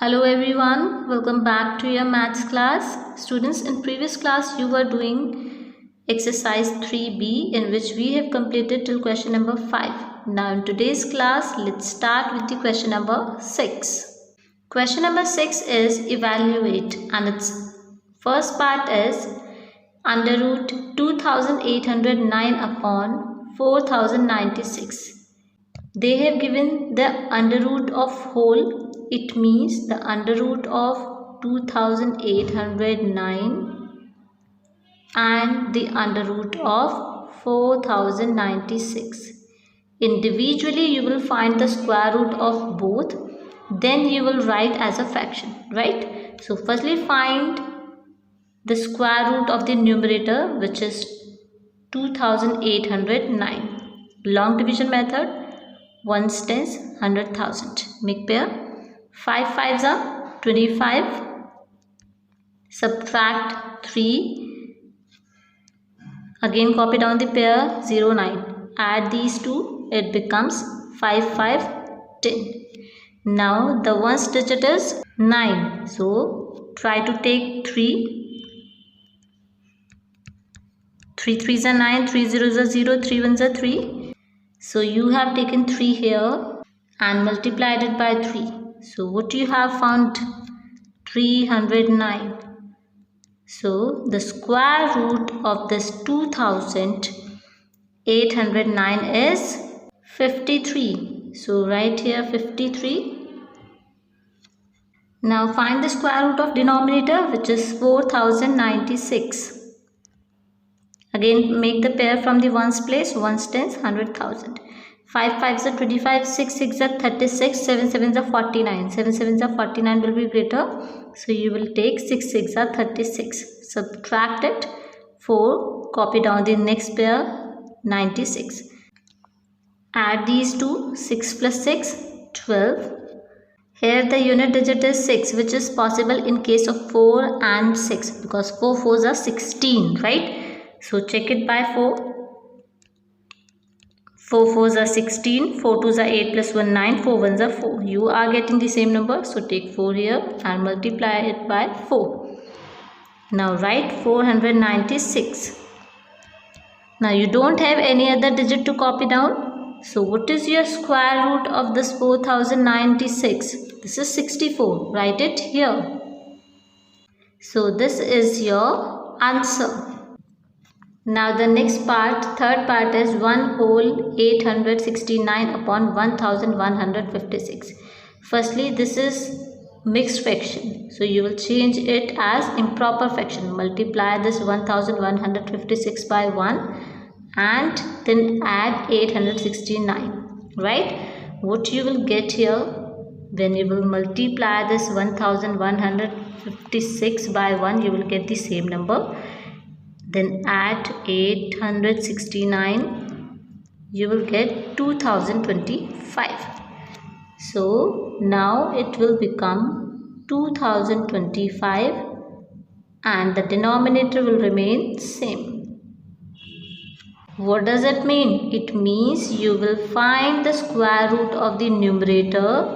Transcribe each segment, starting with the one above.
Hello everyone, welcome back to your maths class. Students, in previous class you were doing exercise 3B in which we have completed till question number 5. Now in today's class, let's start with the question number 6. Question number 6 is evaluate and its first part is under root 2809 upon 4096. They have given the under root of whole. It means the under root of 2809 and the under root of 4096. Individually you will find the square root of both, then you will write as a fraction, right? So firstly find the square root of the numerator, which is 2809. Long division method, 1's tens 100,000. Make pair. 5 5s are 25. Subtract 3. Again copy down the pair 0 9. Add these two. It becomes 5 5 10. Now the ones digit is 9. So try to take 3. 3 3s are 9. 3 0s are 0. 3 1s are 3. So you have taken 3 here and multiplied it by 3. So what you have found? 309. So the square root of this 2809 is 53. So write here 53. Now find the square root of denominator, which is 4096. Again make the pair from the ones place. 1's tens 100,000. 5 5s are 25. 6 6 are 36. 7 7s are 49. 7 7s are 49 will be greater. So you will take 6 6 are 36. Subtract it. 4. Copy down the next pair 96. Add these two. 6 plus 6 12. Here the unit digit is 6, which is possible in case of 4 and 6 because 4 4s are 16, right? So check it by 4. 4 4s are 16. 4 2s are 8 plus 1 9. 4 1s are 4. You are getting the same number. So take 4 here and multiply it by 4. Now write 496. Now you don't have any other digit to copy down. So what is your square root of this 4096? This is 64. Write it here. So this is your answer. Now the next part, third part is 1 whole 869 upon 1156. Firstly, this is mixed fraction. So you will change it as improper fraction. Multiply this 1156 by 1 and then add 869. Right? What you will get here when you will multiply this 1156 by 1, you will get the same number. Then add 869, you will get 2025. So now it will become 2025 and the denominator will remain same. What does it mean? It means you will find the square root of the numerator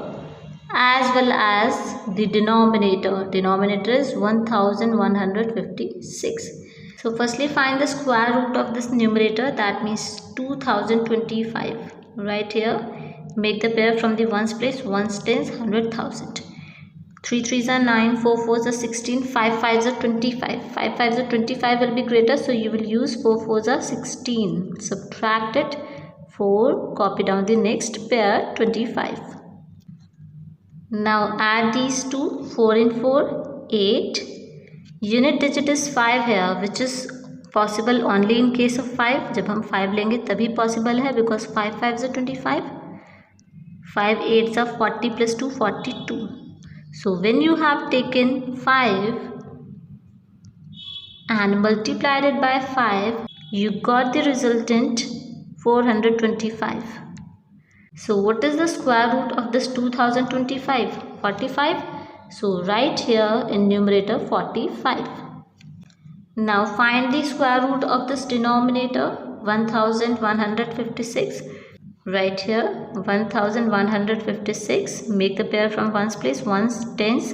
as well as the denominator. Denominator is 1156. So firstly find the square root of this numerator, that means 2025. Right here, make the pair from the ones place. 1's tens 100,000. 3 3s are 9. 4 4s are 16. 5 5s are 25. 5 5s are 25 will be greater. So you will use 4 4s are 16. Subtract it. 4. Copy down the next pair 25. Now add these two. 4 and 4 8. Unit digit is 5 here, which is possible only in case of 5. जब हम 5 लेंगे तभी possible है because 5 5s are 25. 5 8s are 40 plus 2 42. So when you have taken 5 and multiplied it by 5, you got the resultant 425. So what is the square root of this 2025? 45. So write here in numerator 45. Now find the square root of this denominator 1156. Right here 1156. Make the pair from ones place. Ones, tens,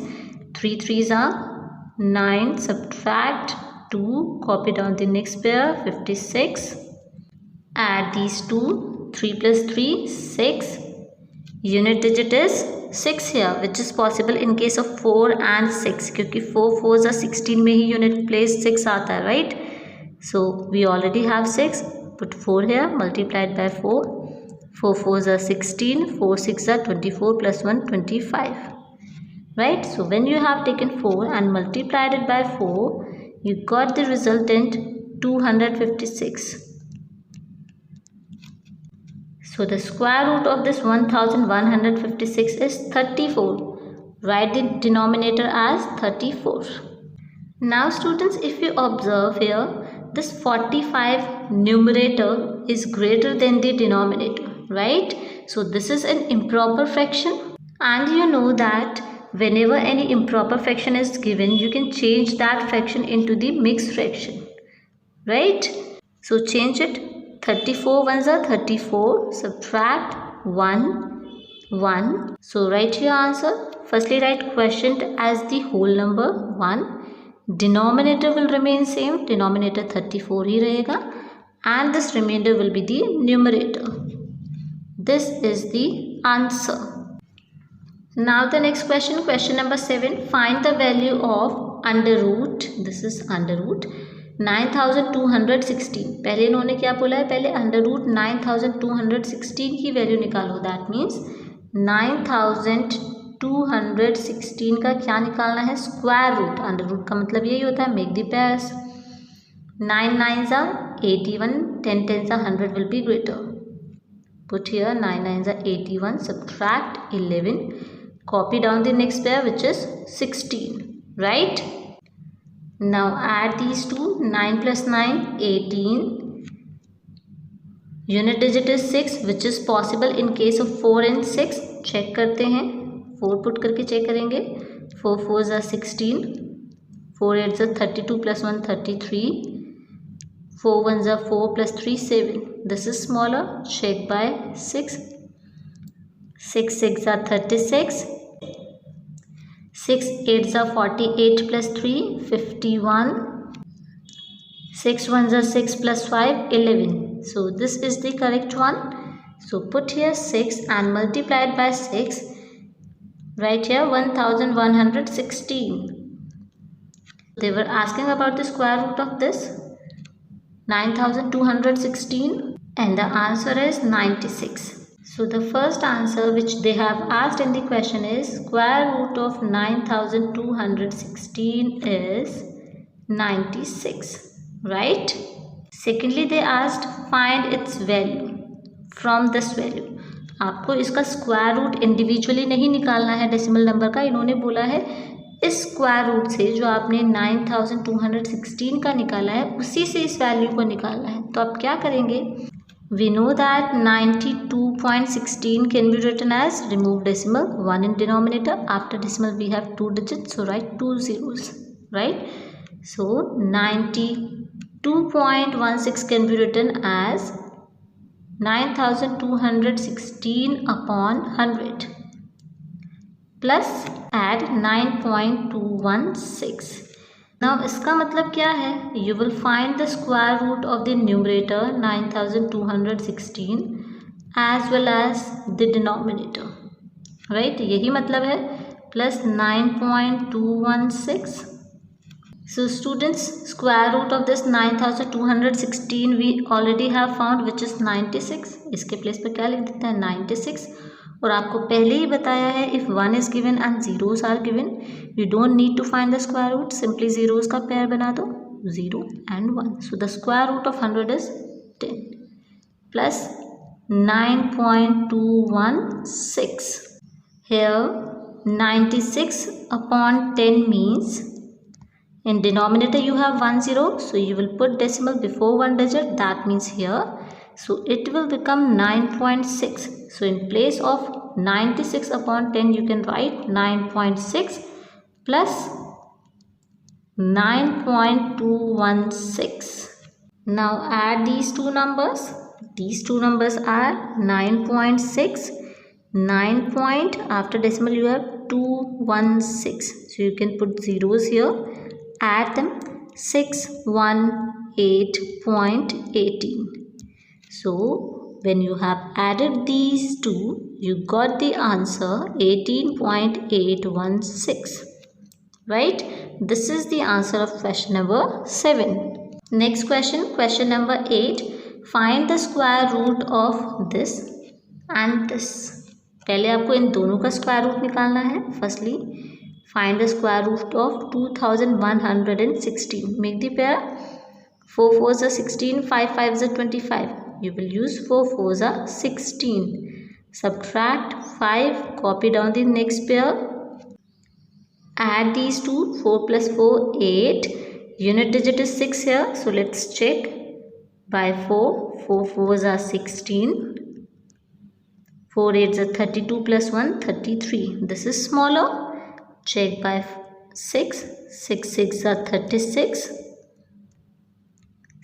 3 3s are 9. Subtract 2. Copy down the next pair 56. Add these two. 3 plus 3 6. Unit digit is 6 here, which is possible in case of 4 and 6 क्योंकि 4 4s are 16 में ही unit place 6 आता है, right? So we already have 6. Put 4 here, multiplied by 4. 4 4s are 16. 4 6 are 24 plus 1 25. Right? So when you have taken 4 and multiplied it by 4, you got the resultant 256. So the square root of this 1156 is 34. Write the denominator as 34. Now students, if you observe here, this 45 numerator is greater than the denominator, right? So this is an improper fraction, and you know that whenever any improper fraction is given, you can change that fraction into the mixed fraction, right? So change it. 34 ones are 34. Subtract 1 1. So write your answer. Firstly write quotient as the whole number 1. Denominator will remain same. Denominator 34 ही रहेगा, and this remainder will be the numerator. This is the answer. Now the next question, question number 7. Find the value of under root. This is under root 9216. पहले इन्होंने क्या बोला है? पहले under root 9216 की value निकालो. That means 9216 का क्या निकालना है? Square root. अंडर रूट का मतलब यही होता है make the pairs. 9 9s are 81. 10 10s are 100 will be greater. Put here 9 9s are 81. Subtract 11. Copy down the next pair, which is 16. Right? Now add these two. 9 plus 9 18. Unit digit is 6, which is possible in case of 4 and 6. Check करते हैं. 4 put करके check करेंगे. 4 4s are 16. 4 8s are 32 plus 1 33. 4 1s are 4 plus 3 7. This is smaller. Check by 6. 6 6 are 36. 6 8s are 48 plus 3 51. 6 1s are 6 plus 5 11. So this is the correct one. So put here 6 and multiply it by 6. Right here 1116. They were asking about the square root of this 9216, and the answer is 96. So the first answer which they have asked in the question is square root of 9216 is 96, right? Secondly, they asked find its value from this value. आपको इसका square root individually नहीं निकालना है decimal number का. इन्होंने बोला है इस स्क्वायर रूट से जो आपने 9216 का निकाला है उसी से इस वैल्यू को निकालना है. तो आप क्या करेंगे? We know that 92.16 can be written as remove decimal, 1 in denominator. After decimal we have 2 digits, so write 2 zeros, right? So 92.16 can be written as 9216 upon 100 plus add 9.216. Now इसका मतलब क्या है? You will find the square root of the numerator 9216 as well as the denominator, right? यही मतलब है plus 9.216. So students, square root of this 9216 we already have found, which is 96. इसके place पे क्या लिख देते हैं? 96. और आपको पहले ही बताया है if 1 is given and zeros are given, you don't need to find the square root. Simply zeros का पेयर बना दो, 0 and 1. So the square root of 100 is 10 plus 9.216. Here 96 upon 10 means in denominator you have 1 0, so you will put decimal before one digit. That means here, so it will become 9.6. So in place of 96 upon 10 you can write 9.6 plus 9.216. Now add these two numbers. These two numbers are 9.6. 9 point after decimal you have 216. So you can put zeros here. Add them. 618.18. So when you have added these two, you got the answer 18.816. Right? This is the answer of question number 7. Next question, question number 8. Find the square root of this and this. पहले आपको इन दोनों का square root निकालना है. Firstly find the square root of 2116. Make the pair. 4 4s are 16, 5 5s are 25. You will use 4 4s are 16. Subtract 5, copy down the next pair. Add these two. 4 plus 4, 8. Unit digit is 6 here, so let's check. By 4, 4 4s are 16. 4 8s are 32 plus 1, 33. This is smaller. Check by 6. 6 6 are 36.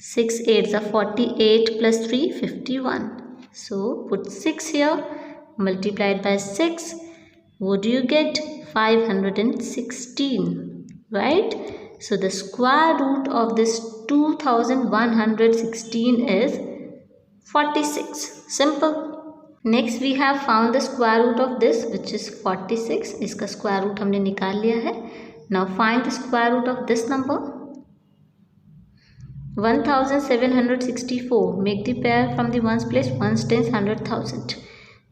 6 8s are 48 plus 3, 51. So put 6 here. Multiplied by 6. What do you get? 516. Right? So the square root of this 2116 is 46. Simple. Next we have found the square root of this, which is 46. इसका square root हमने निकाल लिया है. Now find the square root of this number. 1764. Make the pair from the ones place. 1s, 10s, 100,000.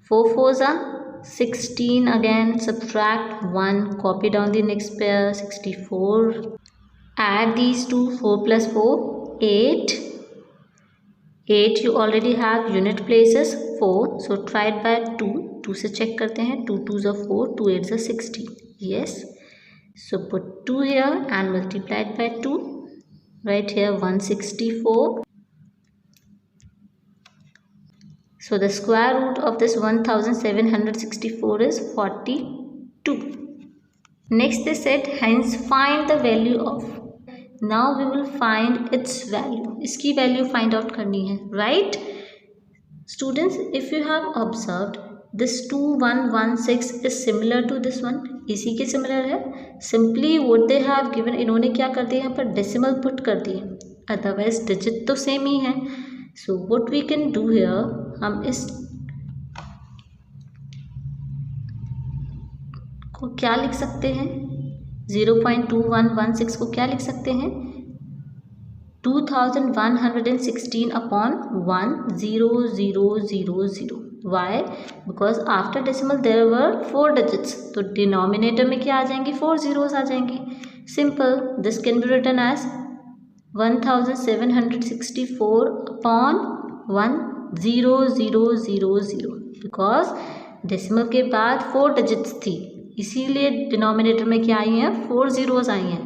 4 4s are 16 again. Subtract 1. Copy down the next pair. 64. Add these two. 4 plus 4, 8. 8 you already have. Unit places 4. So try it by 2. 2 से check करते हैं. 2 2s are 4. 2 8s are 16. Yes. So put 2 here and multiply it by 2. Right here 164. So the square root of this 1764 is 42. Next they said, hence find the value of. Now we will find its value. इसकी value find out करनी है. Right? Students, if you have observed, this 2116 is similar to this one. इसी के similar है. Simply what they have given, इन्होंने क्या कर दिया यहाँ पर decimal put कर दिए. Otherwise digit तो same ही है. So what we can do here, हम इस को क्या लिख सकते हैं? 0.2116 को क्या लिख सकते हैं? 2116 upon 10000. Why? Because after decimal there were 4 digits. तो denominator में क्या आ जाएंगे? 4 zeros आ जाएंगे. Simple. This can be written as 1764 upon 10000. Because decimal के बाद 4 digits थी, इसीलिए डिनोमिनेटर में क्या आई हैं? 4 zeros आई हैं.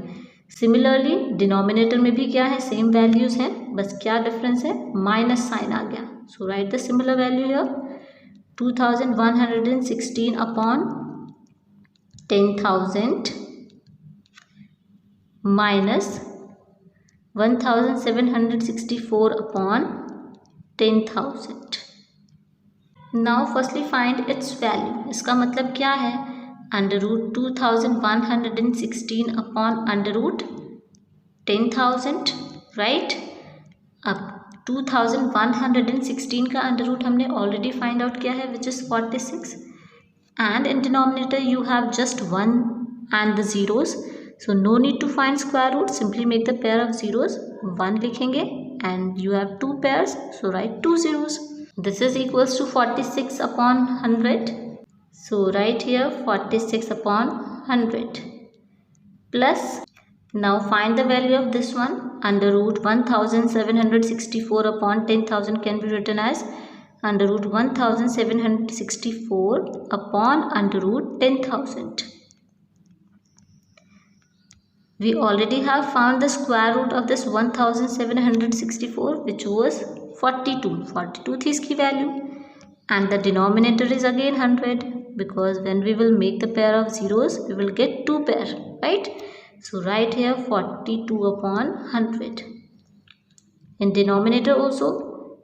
सिमिलरली डिनोमिनेटर में भी क्या है? सेम वैल्यूज हैं, बस क्या डिफरेंस है? माइनस साइन आ गया. So write the similar value here. 2116 upon 10,000 minus 1764 upon 10,000. Now firstly find its value. इसका मतलब क्या है? Under root 2116 upon under root 10,000. Right? अब 2116 का अंडर रूट हमने ऑलरेडी फाइंड आउट किया है, which is 46. And in denominator you have just 1 and the zeros. So no need to find square root. Simply make the pair of zeros. 1 लिखेंगे and you have 2 pairs, so write 2 zeros. This is equals to 46 upon 100. So write here 46 upon 100 plus. Now find the value of this one. Under root 1764 upon 10,000 can be written as under root 1764 upon under root 10,000. We already have found the square root of this 1764, which was 42. 42 थी इसकी value. And the denominator is again 100, because when we will make the pair of zeros we will get 2 pair, right? So write here 42 upon 100. In denominator also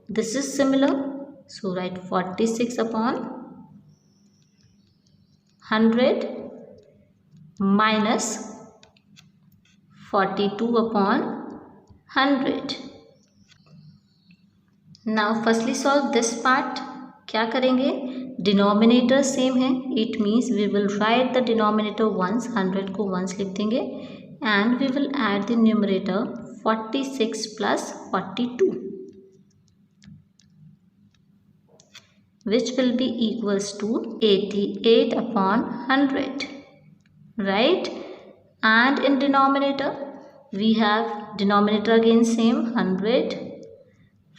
This is similar, so write 46 upon 100 minus 42 upon 100. Now firstly solve this part. क्या करेंगे, denominator same है, it means we will write the denominator once, 100 को once लिख देंगे, and we will add the numerator 46 plus 42, which will be equals to 88 upon 100, right? And in denominator we have denominator again same, 100,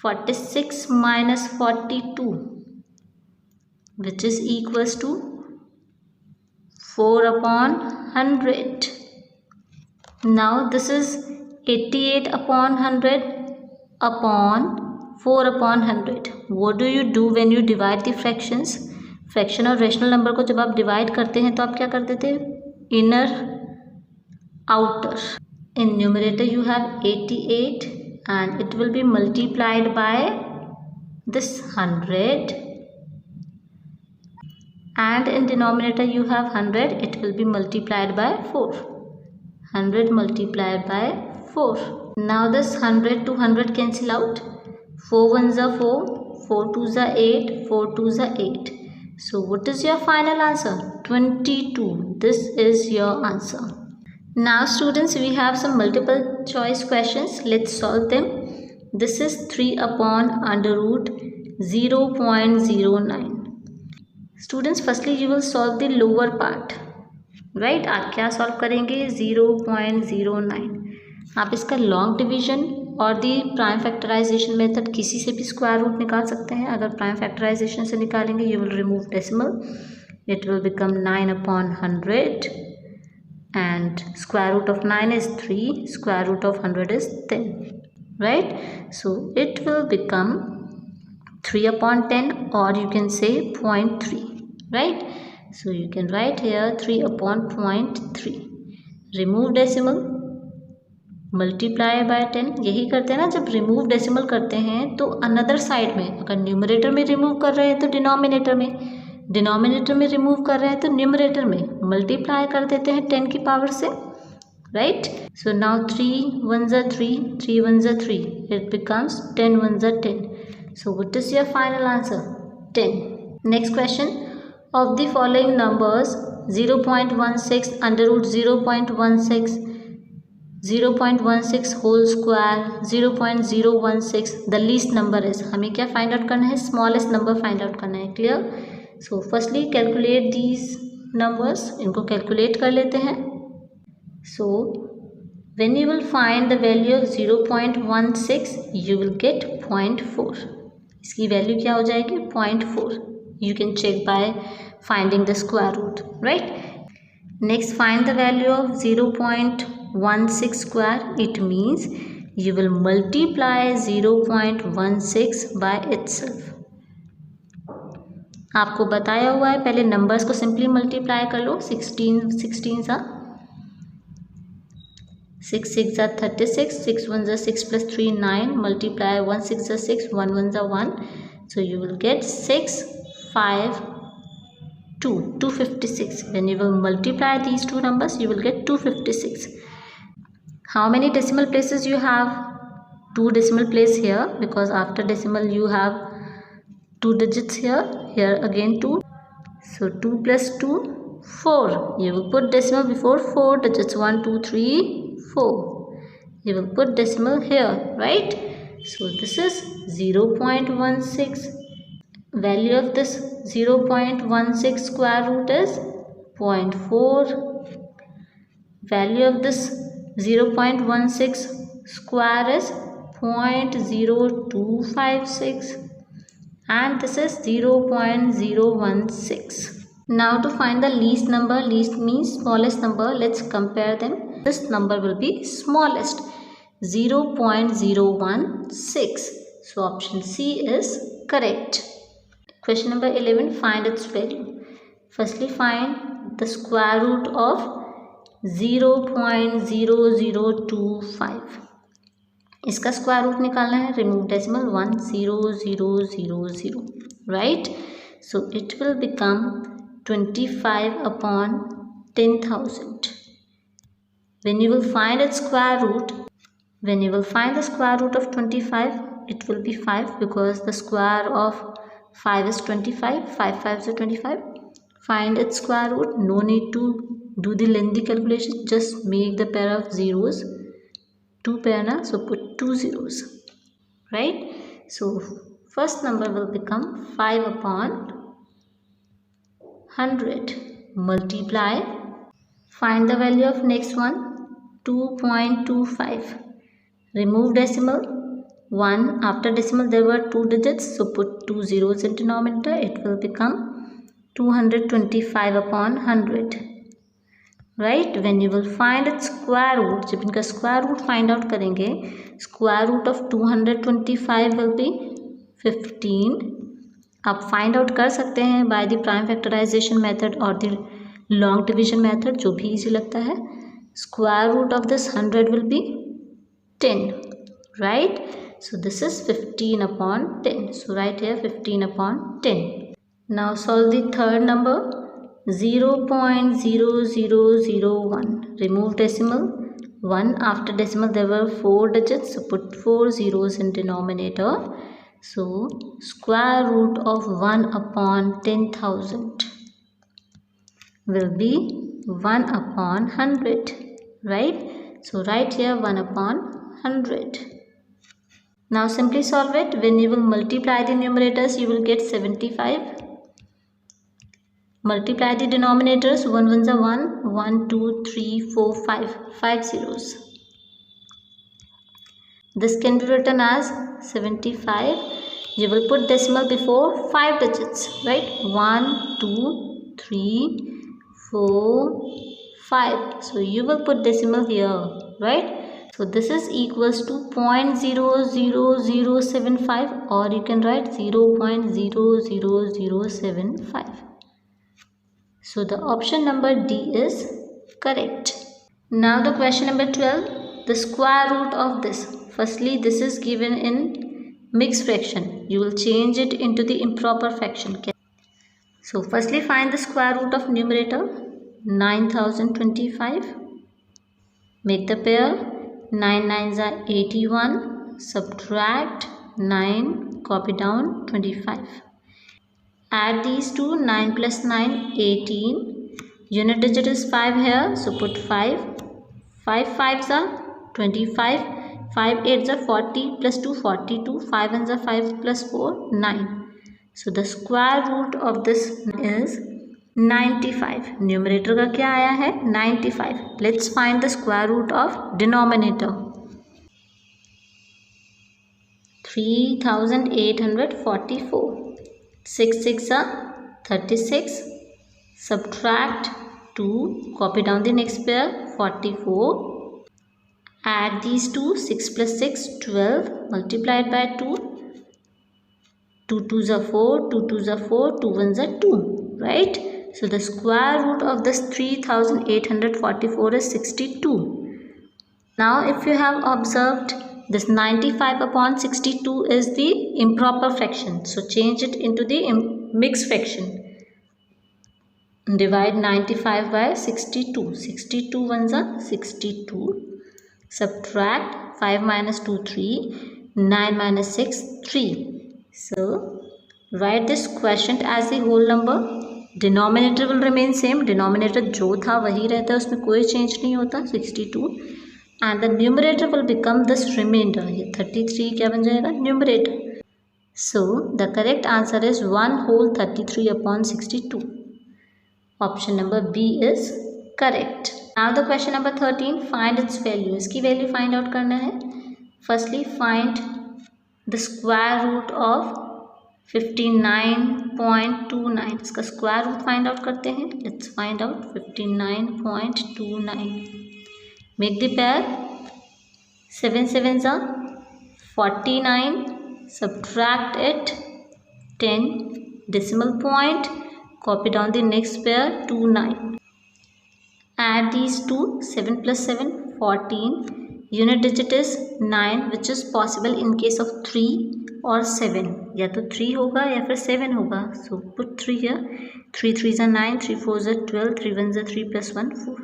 46 minus 42, which is equals to 4 upon 100. Now this is 88 upon 100 upon 4 upon 100. What do you do when you divide the fractions? Fraction और rational number को जब आप divide करते हैं तो आप क्या कर देते हैं, inner outer. In numerator you have 88 and it will be multiplied by this 100, and in denominator you have 100, it will be multiplied by 4. 100 multiplied by 4. Now this 100 to 100 cancel out. 4 1s are 4, 4 2s are 8, 4 2s are 8. So what is your final answer? 22. This is your answer. Now students, we have some multiple choice questions. Let's solve them. This is 3 upon under root 0.09. Students, firstly you will solve the lower part, right? आप क्या solve करेंगे, 0.09. आप इसका long division और दी prime factorisation method किसी से भी square root निकाल सकते हैं. अगर प्राइम फैक्टराइजेशन से निकालेंगे you will remove decimal, it will become 9 upon 100 and square root of 9 is 3, square root of 100 is 10, right? So it will become 3 upon 10, or you can say 0.3, right? So you can write here 3 upon 0.3. remove decimal, multiply by 10. यही करते हैं ना, जब remove decimal करते हैं तो another side में, अगर न्यूमरेटर में रिमूव कर रहे हैं तो डिनोमिनेटर में, डिनोमिनेटर में रिमूव कर रहे हैं तो न्यूमरेटर में मल्टीप्लाई कर देते हैं 10 की पावर से, right? So now 3 1s are 3, 3 1s are 3, it becomes 10 1s are 10. So what is your final answer? 10. Next question, of the following numbers 0.16 under root 0.16, 0.16 whole square, 0.016, the least number is. हमें क्या find out करना है? Smallest number find out करना है. Clear? So firstly calculate these numbers. इनको calculate कर लेते हैं. So when you will find the value of 0.16 you will get 0.4. इसकी वैल्यू क्या हो जाएगी? 0.4. You can check by finding the square root, right? Next find the value of 0.16 square. It means you will multiply 0.16 by itself. आपको बताया हुआ है, पहले नंबर्स को सिंपली मल्टीप्लाई कर लो. 16 सा 6 6 are 36, 6 1s are 6 plus 3 9, multiply 1 6 are 6, 1 1s are 1, so you will get 6 5 2, 256. When you will multiply these two numbers you will get 256. How many decimal places you have? 2 decimal place here, because after decimal you have 2 digits here, here again 2. So 2 plus 2 4. You will put decimal before 4 digits, 1 2 3 4. You will put decimal here, right? So this is 0.16. Value of this 0.16 square root is 0.4. Value of this 0.16 square is 0.0256, and this is 0.016. Now to find the least number, least means smallest number, let's compare them. This number will be smallest, 0.016. So option C is correct. Question number 11, find its value. Firstly find the square root of 0.0025. इसका square root निकालना है. Remove decimal 10000, right. So it will become 25 upon 10,000. When you will find its square root, when you will find the square root of 25, it will be 5 because the square of 5 is 25. 5 5s are 25. Find its square root. No need to do the lengthy calculation. Just make the pair of zeros. 2 pair na, so put 2 zeros. Right? So first number will become 5 upon 100. Multiply. Find the value of next one. 2.25. Remove decimal 1. After decimal there were 2 digits, so put 2 zeros in denominator. It will become 225 upon 100. Right. When you will find its square root, जब इनका square root find out करेंगे, square root of 225 will be 15. आप find out कर सकते हैं by the prime factorization method or the long division method, जो भी easy लगता है. Square root of this 100 will be 10, right? So this is 15 upon 10. So write here 15 upon 10. Now solve the third number. 0.0001. Remove decimal 1. After decimal there were 4 digits, so put 4 zeros in denominator. So square root of 1 upon 10,000 will be 1 upon 100, right? So write here 1 upon 100. Now simply solve it. When you will multiply the numerators, you will get 75. Multiply the denominators. 1 ones are 1. 1, 2, 3, 4, 5. 5 zeros. This can be written as 75. You will put decimal before 5 digits, right? 1, 2, 3, 4, 5. So you will put decimal here, right? So this is equals to 0.00075, or you can write 0.00075. So the option number D is correct. Now the question number 12, the square root of this. Firstly, this is given in mixed fraction. You will change it into the improper fraction. So firstly find the square root of numerator 9025. Make the pair. 9 9s are 81. Subtract 9. Copy down 25. Add these two. 9 plus 9 18. Unit digit is 5 here, so put 5. 5 5s are 25. 5 8s are 40 plus 2 42. 5 1s are 5 plus 4 9. So the square root of this is 95. Numerator का क्या आया है 95. Let's find the square root of denominator. 3844. 6 6 are 36. Subtract 2. Copy down the next pair. 44. Add these two. 6 plus 6 12. Multiplied by 2. 2 2s are 4. 2 2s are 4. 2 1s are 2. Right? So the square root of this 3844 is 62. Now if you have observed, this 95 upon 62 is the improper fraction. So change it into the mixed fraction. Divide 95 by 62. 62 ones are 62. Subtract 5 minus 2 3. 9 minus 6 3. So write this quotient as the whole number. Denominator will remain same. Denominator जो था वही रहता है, उसमें कोई change नहीं होता 62. And the numerator will become this remainder. ये 33 क्या बन जाएगा numerator. So the correct answer is 1 whole 33 upon 62. Option number B is correct. Now the question number 13, find its value. इसकी value find out करना है. Firstly find the square root of 59.29. इसका square root find out करते हैं. Let's find out 59.29. Make the pair. 7 7s are 49. Subtract it 10. Decimal point. Copy down the next pair. 2 9. Add these two. 7 plus 7 14. unit digit is 9 which is possible in case of 3 or 7, या तो 3 होगा या फिर 7 होगा. So put 3 here. 3 3s are 9, 3 4s are 12, 3 1s are 3 plus 1 4.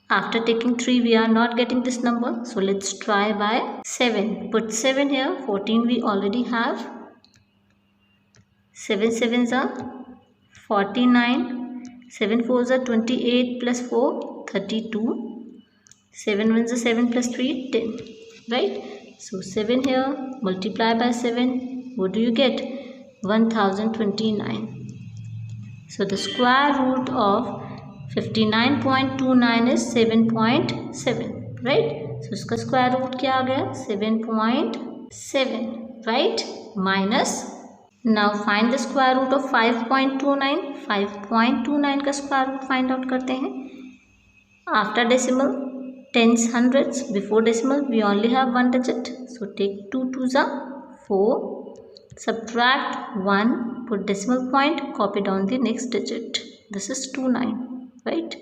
After taking 3 we are not getting this number, so let's try by 7. Put 7 here. 14 we already have. 7 7s are 49, 7 4s are 28 plus 4 32, 7 1s are 7 plus 3 10, right? So 7 here, multiply by 7, what do you get? 1029. So the square root of 59.29 is 7.7, right? So इसका square root क्या आ गया? 7.7, right? Minus, now find the square root of 5.29. 5.29 का square root find out करते हैं. After decimal, tens, hundreds. Before decimal, we only have one digit. So take 2 2s are 4. Subtract 1. Put decimal point. Copy down the next digit. This is 29, right?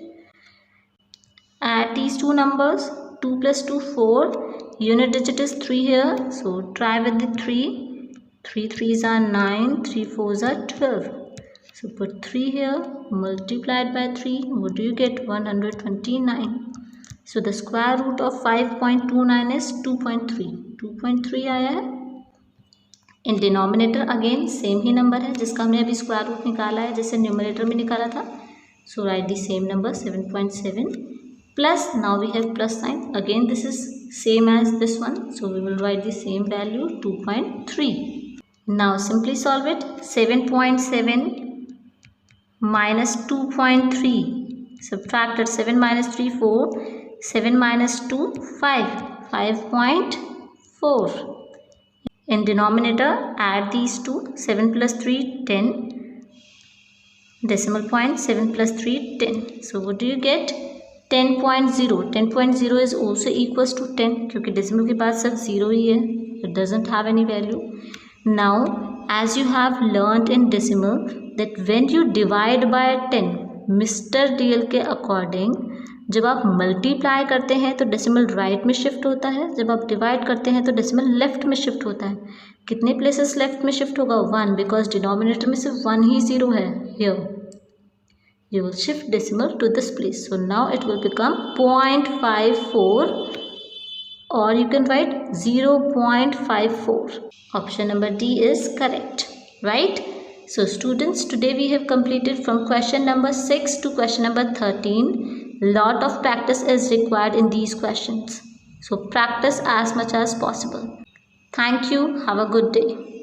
Add these two numbers. 2 plus 2 4. Unit digit is 3 here. So try with the 3. 3 3s are 9. 3 4s are 12. So put 3 here. Multiplied by 3. What do you get? 129. So the square root of 5.29 is 2.3. 2.3 आया है. In denominator again same he number है जिसका हमने अभी square root निकाला है, जैसे numerator में निकाला था. So write the same number 7.7 plus, now we have plus sign. Again this is same as this one, so we will write the same value 2.3. Now simply solve it. 7.7 minus 2.3. Subtracted 7 minus 3 4. 7 minus 2 5. 5.4. In denominator add these two. 7 plus 3 10. Decimal point 7 plus 3 10. So what do you get? 10.0. 10.0 is also equals to 10 क्योंकि decimal के बाद सब 0 ही है. It doesn't have any value. Now as you have learned in decimal that when you divide by 10, Mr. DL के according जब आप multiply करते हैं तो डेसिमल राइट में शिफ्ट होता है, जब आप डिवाइड करते हैं तो डेसिमल लेफ्ट में शिफ्ट होता है. कितने प्लेसेस लेफ्ट में शिफ्ट होगा? 1, बिकॉज डिनोमिनेटर में सिर्फ 1 ही 0 है. Here you will shift decimal to this place, so now it will become 0.54 or you can write 0.54. Option number D is correct, right? So students, today we have completed from question number 6 to question number 13. Lot of practice is required in these questions, so practice as much as possible. Thank you. Have a good day.